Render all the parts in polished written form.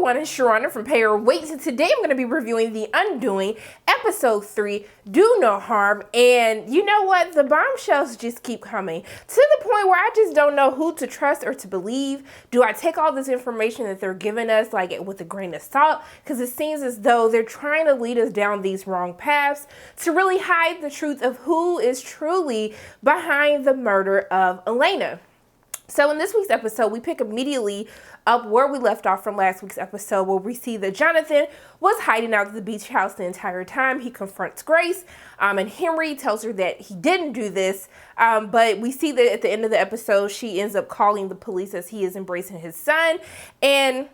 everyone, it's Sharona from Pay or Wait, and today I'm going to be reviewing The Undoing, Episode 3, Do No Harm, and you know what? The bombshells just keep coming, to the point where I just don't know who to trust or to believe. Do I take all this information that they're giving us, like, with a grain of salt? Because it seems as though they're trying to lead us down these wrong paths to really hide the truth of who is truly behind the murder of Elena. So in this week's episode, we pick immediately up where we left off from last week's episode, where we see that Jonathan was hiding out at the beach house the entire time. He confronts Grace, and Henry tells her that he didn't do this, but we see that at the end of the episode, she ends up calling the police as he is embracing his son, and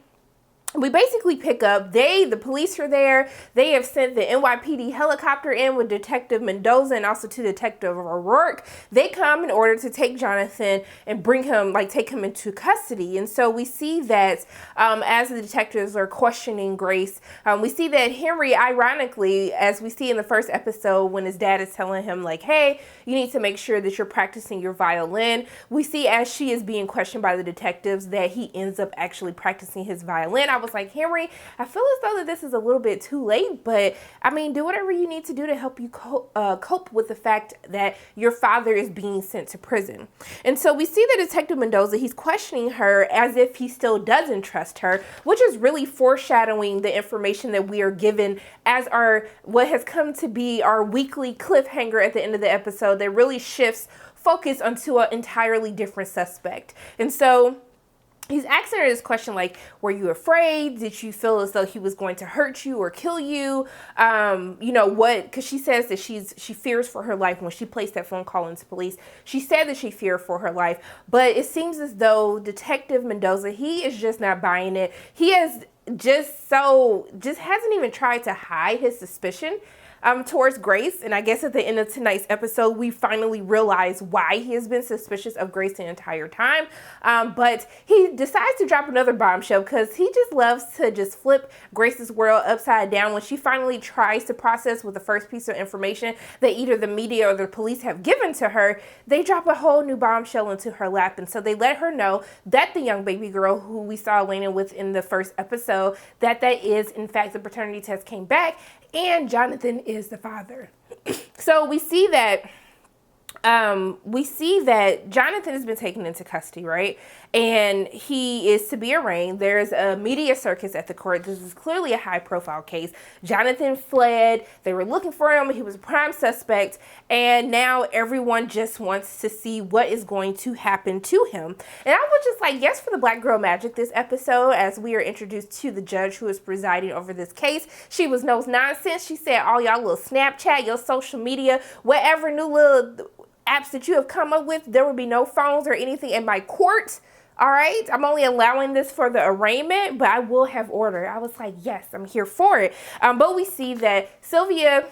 we basically pick up, the police are there. They have sent the NYPD helicopter in with Detective Mendoza and also to Detective O'Rourke. They come in order to take Jonathan and bring him, take him into custody. And so we see that as the detectives are questioning Grace, we see that Henry, ironically, as we see in the first episode when his dad is telling him, hey, you need to make sure that you're practicing your violin. We see as she is being questioned by the detectives that he ends up actually practicing his violin. I was like, Henry, I feel as though that this is a little bit too late, but I mean, do whatever you need to do to help you cope with the fact that your father is being sent to prison. And so we see that Detective Mendoza, he's questioning her as if he still doesn't trust her, which is really foreshadowing the information that we are given as what has come to be our weekly cliffhanger at the end of the episode that really shifts focus onto an entirely different suspect. And so he's asking her this question were you afraid? Did you feel as though he was going to hurt you or kill you? Because she says that she fears for her life when she placed that phone call into police. She said that she feared for her life, but it seems as though Detective Mendoza, he is just not buying it. He has just hasn't even tried to hide his suspicion towards Grace. And I guess at the end of tonight's episode, we finally realize why he has been suspicious of Grace the entire time. But he decides to drop another bombshell because he just loves to just flip Grace's world upside down when she finally tries to process with the first piece of information that either the media or the police have given to her. They drop a whole new bombshell into her lap. And so they let her know that the young baby girl who we saw Elena with in the first episode, that is, in fact, the paternity test came back, and Jonathan is the father. So we see that Jonathan has been taken into custody, right? And he is to be arraigned. There's a media circus at the court. This is clearly a high-profile case. Jonathan fled. They were looking for him. He was a prime suspect. And now everyone just wants to see what is going to happen to him. And I was just like, yes, for the Black Girl Magic this episode, as we are introduced to the judge who is presiding over this case. She was no nonsense. She said, all y'all little Snapchat, your social media, whatever new little apps that you have come up with, there will be no phones or anything in my court. All right, I'm only allowing this for the arraignment, but I will have order. I was like, yes, I'm here for it. But we see that Sylvia,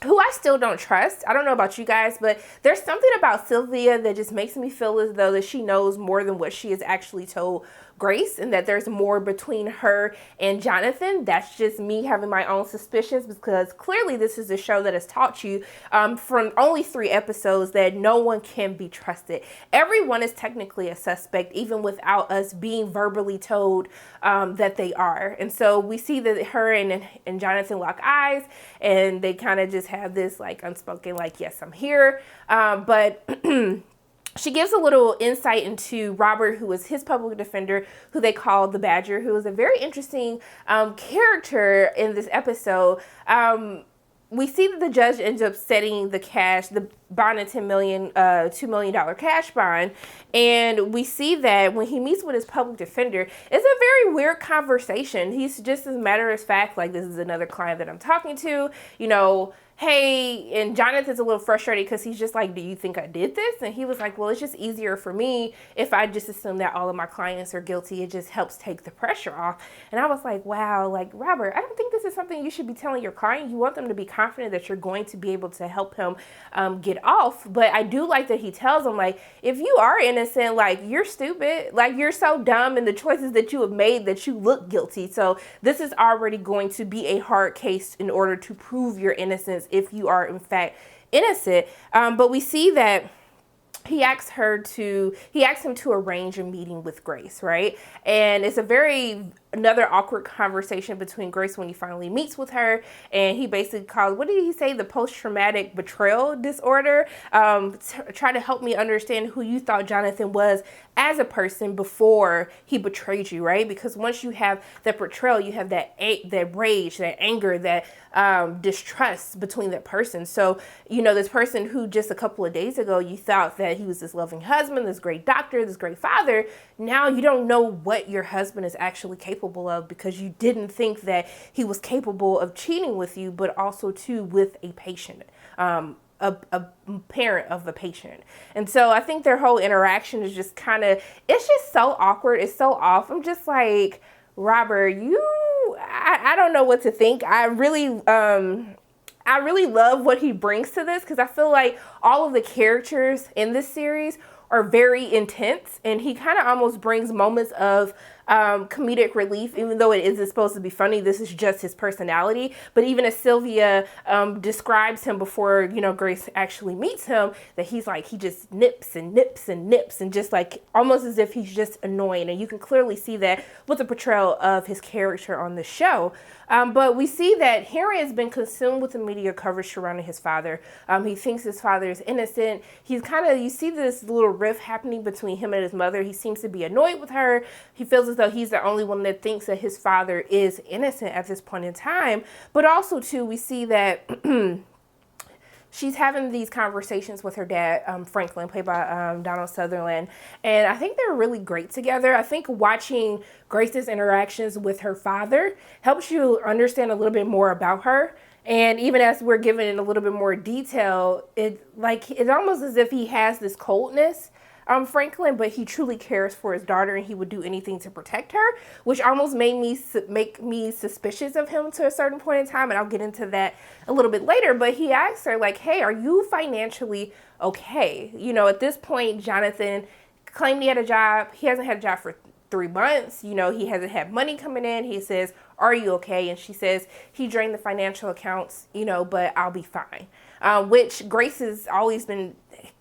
who I still don't trust. I don't know about you guys, but there's something about Sylvia that just makes me feel as though that she knows more than what she has actually told Grace, and that there's more between her and Jonathan. That's just me having my own suspicions, because clearly this is a show that has taught you from only 3 episodes that no one can be trusted. Everyone is technically a suspect, even without us being verbally told that they are. And so we see that her and Jonathan lock eyes, and they kind of just have this unspoken yes, I'm here. But she gives a little insight into Robert, who is his public defender, who they call the Badger, who is a very interesting character in this episode. We see that the judge ends up setting the bond at $2 million cash bond. And we see that when he meets with his public defender, it's a very weird conversation. He's just, as a matter of fact, this is another client that I'm talking to, hey, and Jonathan's a little frustrated because he's just like, do you think I did this? And he was like, well, it's just easier for me if I just assume that all of my clients are guilty. It just helps take the pressure off. And I was like, wow, Robert, I don't think this is something you should be telling your client. You want them to be confident that you're going to be able to help him get off. But I do like that he tells him, if you are innocent, you're stupid, you're so dumb in the choices that you have made that you look guilty. So this is already going to be a hard case in order to prove your innocence if you are in fact innocent. But we see that he asks him to arrange a meeting with Grace, right? And it's a very another awkward conversation between Grace when he finally meets with her, and he basically calls, what did he say, the post-traumatic betrayal disorder. Try to help me understand who you thought Jonathan was as a person before he betrayed you, right? Because once you have that betrayal, you have that rage, that anger, that distrust between that person. So, this person who just a couple of days ago you thought that he was this loving husband, this great doctor, this great father, now you don't know what your husband is actually capable of, because you didn't think that he was capable of cheating with you, but also too with a patient. A parent of a patient. And so I think their whole interaction is just it's just so awkward. It's so off. I'm just like, Robert, I don't know what to think. I really love what he brings to this, because I feel like all of the characters in this series are very intense, and he kind of almost brings moments of comedic relief, even though it isn't supposed to be funny. This is just his personality. But even as Sylvia describes him before, Grace actually meets him, that he's like, he just nips and nips and nips, and just like almost as if he's just annoying. And you can clearly see that with the portrayal of his character on the show. But we see that Henry has been consumed with the media coverage surrounding his father. He thinks his father is innocent. He's you see this little rift happening between him and his mother. He seems to be annoyed with her. He feels as though he's the only one that thinks that his father is innocent at this point in time. But also, too, we see that she's having these conversations with her dad, Franklin, played by Donald Sutherland. And I think they're really great together. I think watching Grace's interactions with her father helps you understand a little bit more about her. And even as we're given in a little bit more detail, it's almost as if he has this coldness, Franklin, but he truly cares for his daughter, and he would do anything to protect her, which almost make me suspicious of him to a certain point in time, and I'll get into that a little bit later. But he asks her, like, hey, are you financially okay? At this point, Jonathan claimed he had a job. He hasn't had a job for 3 months. He hasn't had money coming in. He says, are you okay? And she says, he drained the financial accounts, but I'll be fine. Which Grace has always been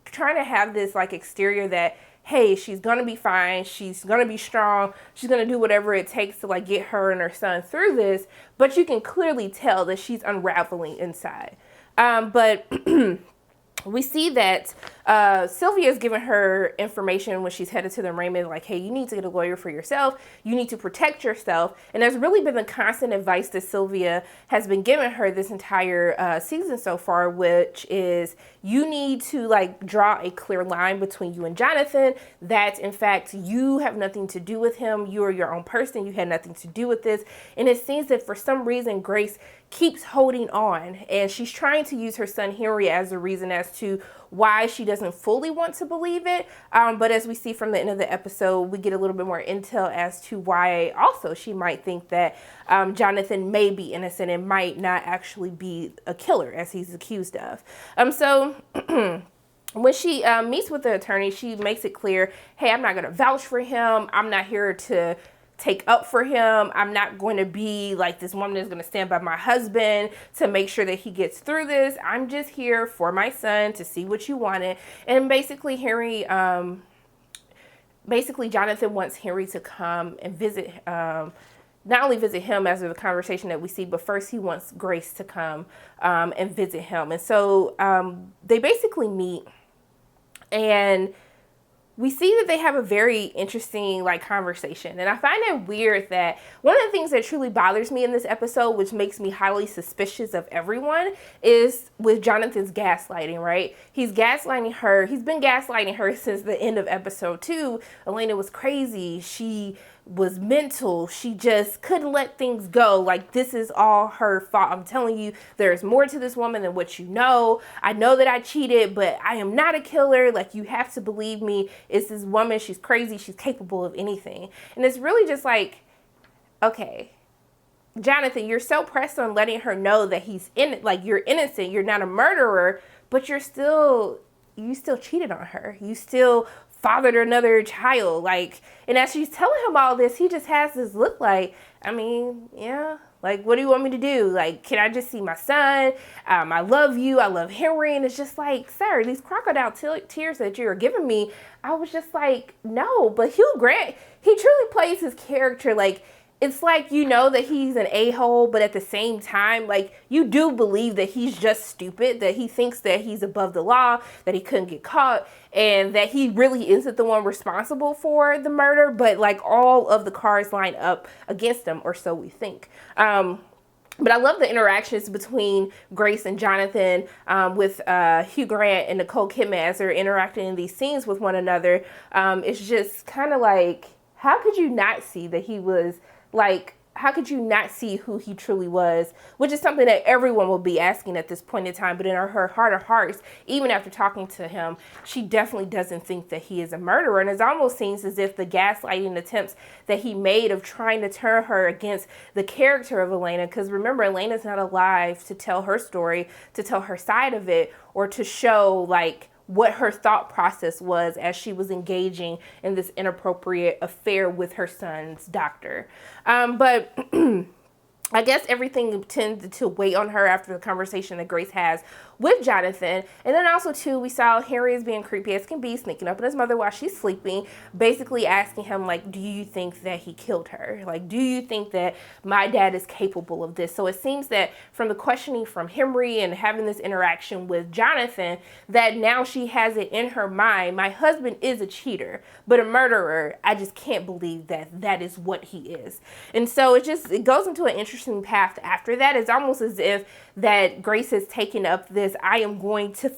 trying to have this exterior that, hey, she's gonna be fine, she's gonna be strong, she's gonna do whatever it takes to get her and her son through this, but you can clearly tell that she's unraveling inside. But we see that Sylvia's given her information when she's headed to the arraignment, like, hey, you need to get a lawyer for yourself. You need to protect yourself. And that's really been the constant advice that Sylvia has been giving her this entire season so far, which is you need to draw a clear line between you and Jonathan, that in fact, you have nothing to do with him. You are your own person. You had nothing to do with this. And it seems that for some reason, Grace keeps holding on, and she's trying to use her son Henry as a reason as to why she doesn't fully want to believe it. But as we see from the end of the episode, we get a little bit more intel as to why also she might think that Jonathan may be innocent and might not actually be a killer as he's accused of. So when she meets with the attorney, she makes it clear, hey, I'm not going to vouch for him. I'm not here to take up for him. I'm not going to be like this woman that's going to stand by my husband to make sure that he gets through this. I'm just here for my son to see what you wanted. And basically Jonathan wants Henry to come and visit, not only visit him as of the conversation that we see, but first he wants Grace to come and visit him. And so they basically meet, and we see that they have a very interesting conversation. And I find it weird that one of the things that truly bothers me in this episode, which makes me highly suspicious of everyone, is with Jonathan's gaslighting, right? He's gaslighting her. He's been gaslighting her since the end of episode 2. Elena was crazy. She was mental. She just couldn't let things go. This is all her fault. I'm telling you, there's more to this woman than what you know. I know that I cheated, but I am not a killer. You have to believe me. It's this woman. She's crazy. She's capable of anything. And it's really just okay, Jonathan, you're so pressed on letting her know that he's you're innocent. You're not a murderer, but you still cheated on her. You still fathered another child. And as she's telling him all this, he just has this look yeah, what do you want me to do? Can I just see my son? I love you. I love Henry. And it's just sir, these crocodile tears that you're giving me, I was just no. But Hugh Grant, he truly plays his character it's like, you know, that he's an a-hole, but at the same time, like, you do believe that he's just stupid, that he thinks that he's above the law, that he couldn't get caught, and that he really isn't the one responsible for the murder, but like all of the cards line up against him, or so we think. But I love the interactions between Grace and Jonathan, with Hugh Grant and Nicole Kidman as they're interacting in these scenes with one another. It's just kind of like, how could you not see that he was like, how could you not see who he truly was? Which is something that everyone will be asking at this point in time. But in her heart of hearts, even after talking to him, she definitely doesn't think that he is a murderer. And it almost seems as if the gaslighting attempts that he made of trying to turn her against the character of Elena, because remember, Elena's not alive to tell her story, to tell her side of it, or to show like what her thought process was as she was engaging in this inappropriate affair with her son's doctor. But I guess everything tended to weigh on her after the conversation that Grace has with Jonathan. And then also, too, we saw Henry as being creepy as can be, sneaking up on his mother while she's sleeping, basically asking him, like, do you think that he killed her? Like, do you think that my dad is capable of this? So it seems that from the questioning from Henry and having this interaction with Jonathan, that now she has it in her mind, my husband is a cheater, but a murderer, I just can't believe that that is what he is. And so it goes into an interesting path after that. It's almost as if that Grace has taken up this, I'm going to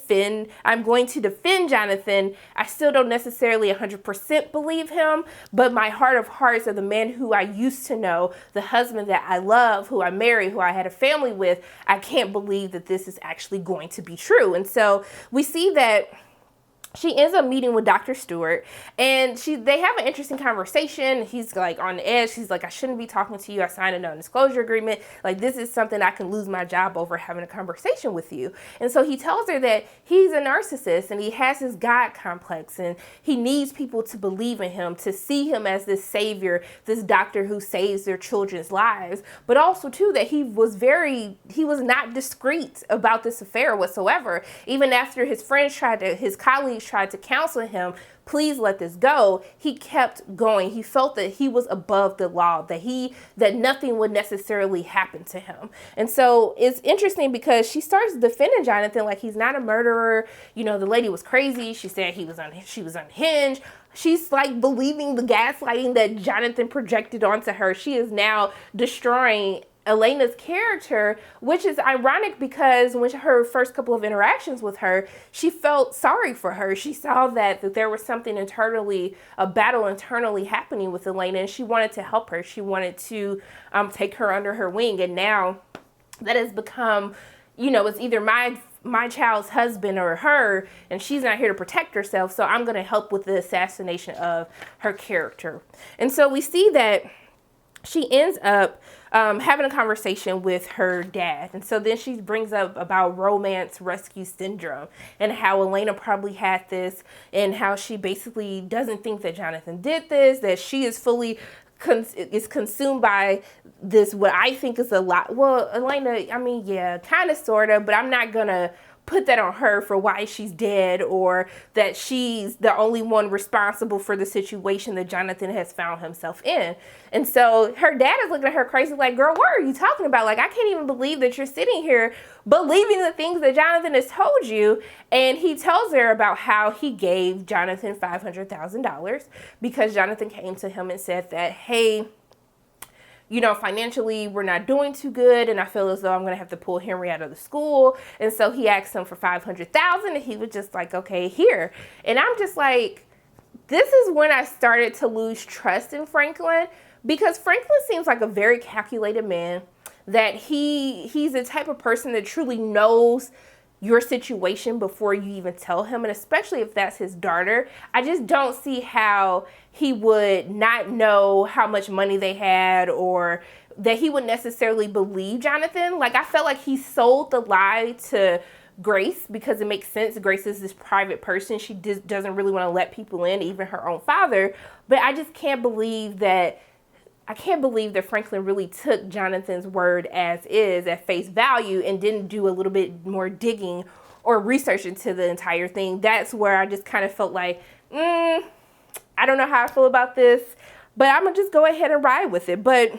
defend Jonathan. I still don't necessarily 100% believe him, but my heart of hearts of the man who I used to know, the husband that I love, who I married, who I had a family with, I can't believe that this is actually going to be true. And so we see that she ends up meeting with Dr. Stewart, and they have an interesting conversation. He's like on the edge. He's like, I shouldn't be talking to you. I signed a non-disclosure agreement. Like, this is something I can lose my job over, having a conversation with you. And so he tells her that he's a narcissist and he has his God complex, and he needs people to believe in him, to see him as this savior, this doctor who saves their children's lives. But also, too, that he was not discreet about this affair whatsoever. Even after his colleagues tried to counsel him, please let this go, he kept going. He felt that he was above the law, that nothing would necessarily happen to him. And so it's interesting because she starts defending Jonathan like he's not a murderer. You know, the lady was crazy. She said she was unhinged. She's like believing the gaslighting that Jonathan projected onto her. She is now destroying Elena's character, which is ironic because when her first couple of interactions with her, she felt sorry for her. She saw that there was something internally, a battle internally happening with Elena, and she wanted to help her. She wanted to take her under her wing. And now that has become, you know, it's either my child's husband or her, and she's not here to protect herself, so I'm going to help with the assassination of her character. And so we see that she ends up having a conversation with her dad. And so then she brings up about romance rescue syndrome and how Elena probably had this, and how she basically doesn't think that Jonathan did this, that she is fully is consumed by this, what I think is a lot. Well, Elena, I mean, yeah, kind of, sort of, but I'm not going to put that on her for why she's dead, or that she's the only one responsible for the situation that Jonathan has found himself in. And so her dad is looking at her crazy like, girl, what are you talking about? Like, I can't even believe that you're sitting here believing the things that Jonathan has told you. And he tells her about how he gave Jonathan $500,000 because Jonathan came to him and said that, hey, you know, financially, we're not doing too good, and I feel as though I'm going to have to pull Henry out of the school. And so he asked him for $500,000, and he was just like, okay, here. And I'm just like, this is when I started to lose trust in Franklin, because Franklin seems like a very calculated man, that he's the type of person that truly knows your situation before you even tell him. And especially if that's his daughter, I just don't see how he would not know how much money they had, or that he would necessarily believe Jonathan. Like, I felt like he sold the lie to Grace because it makes sense. Grace is this private person. She doesn't really want to let people in, even her own father. But I just can't believe that Franklin really took Jonathan's word as is at face value and didn't do a little bit more digging or research into the entire thing. That's where I just kind of felt like, I don't know how I feel about this, but I'm going to just go ahead and ride with it. But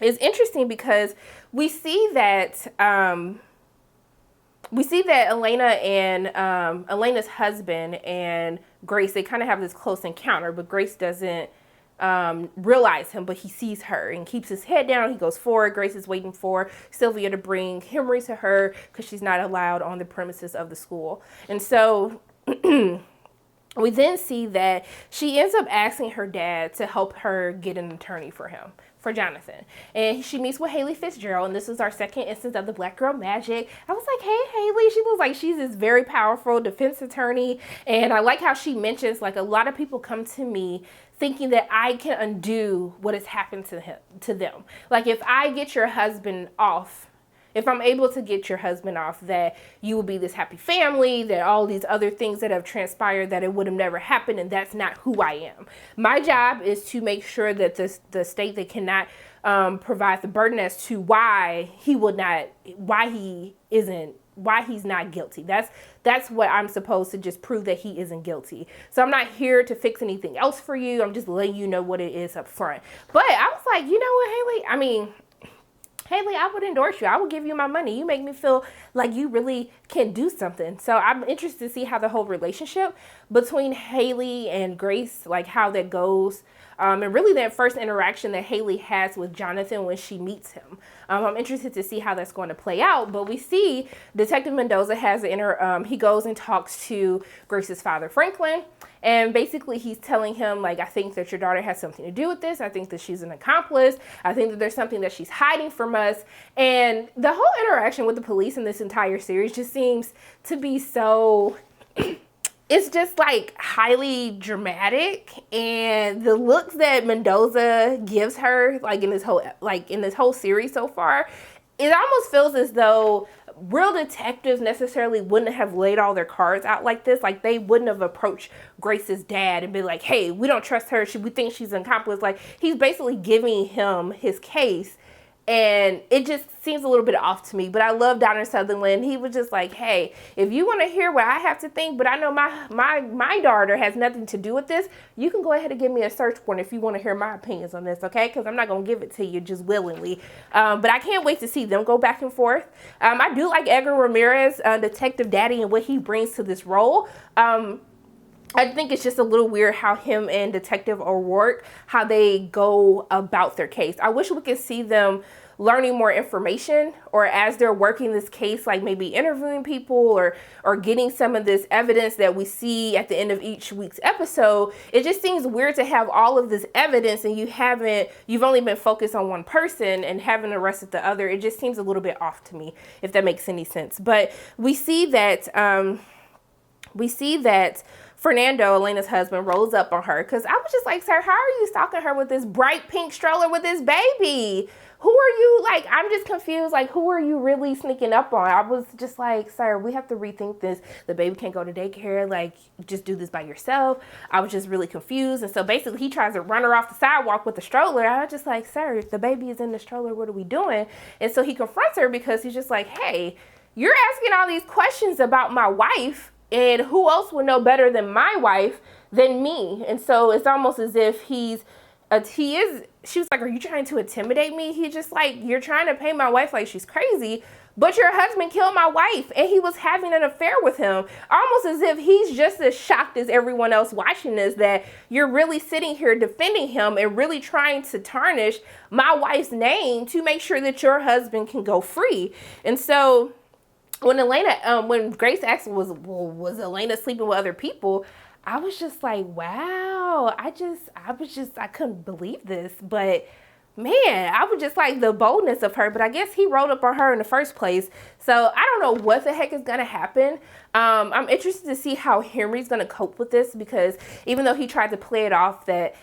is interesting because we see that Elena and Elena's husband and Grace, they kind of have this close encounter, but Grace doesn't realize him, but he sees her and keeps his head down. He goes forward. Grace is waiting for Sylvia to bring Henry to her because she's not allowed on the premises of the school. And so we then see that she ends up asking her dad to help her get an attorney for him, for Jonathan. And she meets with Haley Fitzgerald, and this is our second instance of the Black Girl Magic. I was like, hey, Haley, she looks like she's this very powerful defense attorney. And I like how she mentions, like, a lot of people come to me thinking that I can undo what has happened to them. Like, if I get your husband off, if I'm able to get your husband off, that you will be this happy family, that all these other things that have transpired, that it would have never happened, and that's not who I am. My job is to make sure that the state that cannot provide the burden as to why he's not guilty. That's what I'm supposed to just prove, that he isn't guilty. So I'm not here to fix anything else for you. I'm just letting you know what it is up front. But I was like, you know what, Haley, I would endorse you. I would give you my money. You make me feel like you really can do something. So I'm interested to see how the whole relationship between Haley and Grace, like how that goes. And really that first interaction that Haley has with Jonathan when she meets him. I'm interested to see how that's going to play out. But we see Detective Mendoza has he goes and talks to Grace's father, Franklin. And basically he's telling him, like, I think that your daughter has something to do with this. I think that she's an accomplice. I think that there's something that she's hiding from us. And the whole interaction with the police in this entire series just seems to be so... It's just like highly dramatic, and the looks that Mendoza gives her, like in this whole series so far, it almost feels as though real detectives necessarily wouldn't have laid all their cards out like this. Like, they wouldn't have approached Grace's dad and been like, hey, we don't trust her. We think she's an accomplice. Like, he's basically giving him his case. And it just seems a little bit off to me. But I love Donner Sutherland. He was just like, hey, if you want to hear what I have to think, but I know my daughter has nothing to do with this, you can go ahead and give me a search warrant if you want to hear my opinions on this, okay? Because I'm not going to give it to you just willingly. But I can't wait to see them go back and forth. I do like Edgar Ramirez, Detective Daddy, and what he brings to this role. I think it's just a little weird how him and Detective O'Rourke, how they go about their case. I wish we could see them learning more information, or as they're working this case, like maybe interviewing people or getting some of this evidence that we see at the end of each week's episode. It just seems weird to have all of this evidence and you've only been focused on one person and haven't arrested the other. It just seems a little bit off to me, if that makes any sense. But we see that Fernando, Elena's husband, rolls up on her, because I was just like, sir, how are you stalking her with this bright pink stroller with this baby? Who are you? Like, I'm just confused. Like, who are you really sneaking up on? I was just like, sir, we have to rethink this. The baby can't go to daycare. Like, just do this by yourself. I was just really confused. And so basically he tries to run her off the sidewalk with the stroller. I was just like, sir, if the baby is in the stroller, what are we doing? And so he confronts her because he's just like, hey, you're asking all these questions about my wife, and who else would know better than my wife than me? And so it's almost as if she was like, are you trying to intimidate me? He's just like, you're trying to paint my wife like she's crazy, but your husband killed my wife and he was having an affair with him. Almost as if he's just as shocked as everyone else watching this, that you're really sitting here defending him and really trying to tarnish my wife's name to make sure that your husband can go free. And so when Grace asked, was Elena sleeping with other people, I was just like, wow, I couldn't believe this. But man, I was just like, the boldness of her. But I guess he rolled up on her in the first place. So I don't know what the heck is going to happen. I'm interested to see how Henry's going to cope with this, because even though he tried to play it off that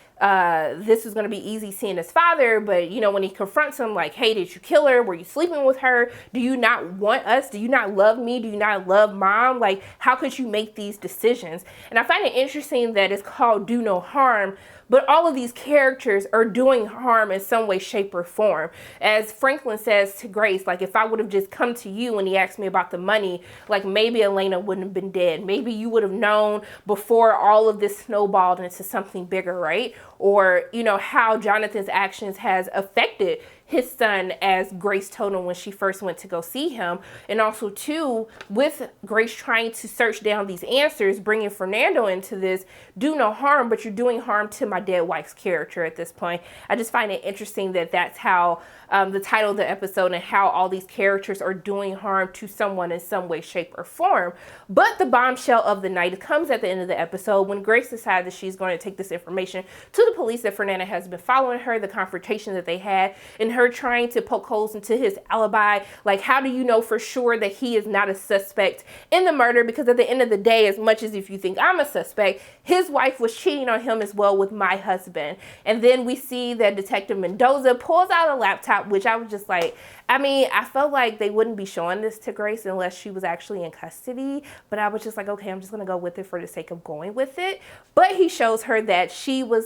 this was going to be easy seeing his father, but when he confronts him like, hey, did you kill her? Were you sleeping with her? Do you not want us? Do you not love me? Do you not love mom? Like, how could you make these decisions? And I find it interesting that it's called Do No Harm, but all of these characters are doing harm in some way, shape, or form. As Franklin says to Grace, like, if I would have just come to you when he asked me about the money, like, maybe Elena wouldn't have been dead. Maybe you would have known before all of this snowballed into something bigger, right? Or, how Jonathan's actions has affected his son as Grace told him when she first went to go see him. And also too, with Grace trying to search down these answers, bringing Fernando into this, do no harm, but you're doing harm to my dead wife's character at this point. I just find it interesting that that's how the title of the episode and how all these characters are doing harm to someone in some way, shape, or form. But the bombshell of the night comes at the end of the episode when Grace decides that she's going to take this information to the police that Fernando has been following her, the confrontation that they had, and her trying to poke holes into his alibi. Like, how do you know for sure that he is not a suspect in the murder? Because at the end of the day, as much as if you think I'm a suspect, his wife was cheating on him as well with my husband. And then we see that Detective Mendoza pulls out a laptop, which I was just like, I mean, I felt like they wouldn't be showing this to Grace unless she was actually in custody. But I was just like, okay, I'm just going to go with it for the sake of going with it. But he shows her that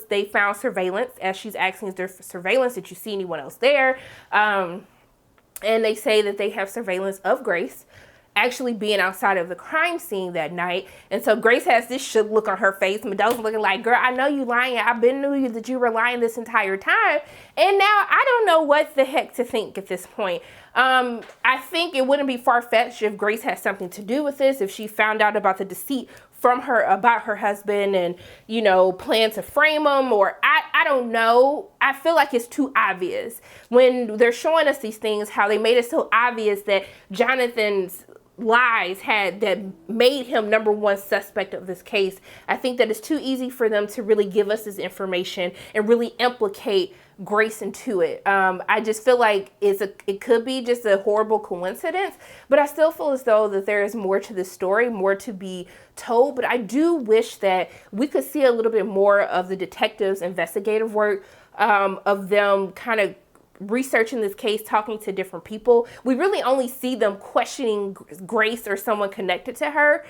they found surveillance, as she's asking, is there surveillance? Did you see anyone else there? And they say that they have surveillance of Grace actually being outside of the crime scene that night. And so Grace has this shook look on her face. Mendoza looking like, girl, I know you lying. I've been knew you that you were lying this entire time. And now I don't know what the heck to think at this point. I think it wouldn't be far-fetched if Grace had something to do with this, if she found out about the deceit from her about her husband and, you know, plan to frame him, or I don't know. I feel like it's too obvious when they're showing us these things, how they made it so obvious that Jonathan's lies that made him number one suspect of this case. I think that it's too easy for them to really give us this information and really implicate Grace into it. I just feel like it could be just a horrible coincidence, but I still feel as though that there is more to this story, more to be told. But I do wish that we could see a little bit more of the detectives' investigative work, of them kind of researching this case, talking to different people. We really only see them questioning Grace or someone connected to her.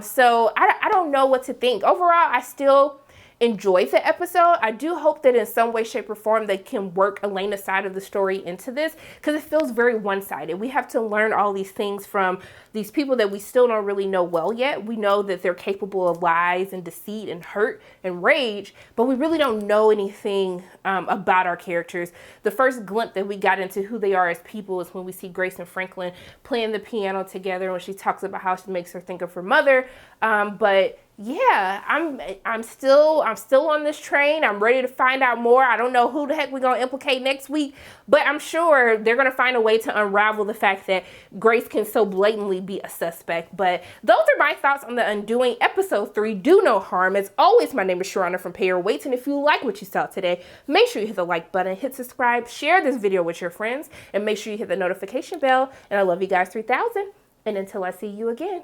So I don't know what to think. Overall, I still enjoyed the episode. I do hope that in some way, shape, or form they can work Elena's side of the story into this, because it feels very one-sided. We have to learn all these things from these people that we still don't really know well yet. We know that they're capable of lies and deceit and hurt and rage, but we really don't know anything about our characters. The first glimpse that we got into who they are as people is when we see Grace and Franklin playing the piano together, when she talks about how she makes her think of her mother. But yeah, I'm still on this train. I'm ready to find out more. I don't know who the heck we're going to implicate next week, but I'm sure they're going to find a way to unravel the fact that Grace can so blatantly be a suspect. But those are my thoughts on The Undoing, episode 3, Do No Harm. As always, my name is Sharona from Pay Your Weights, and if you like what you saw today, make sure you hit the like button, hit subscribe, share this video with your friends, and make sure you hit the notification bell. And I love you guys 3000. And until I see you again,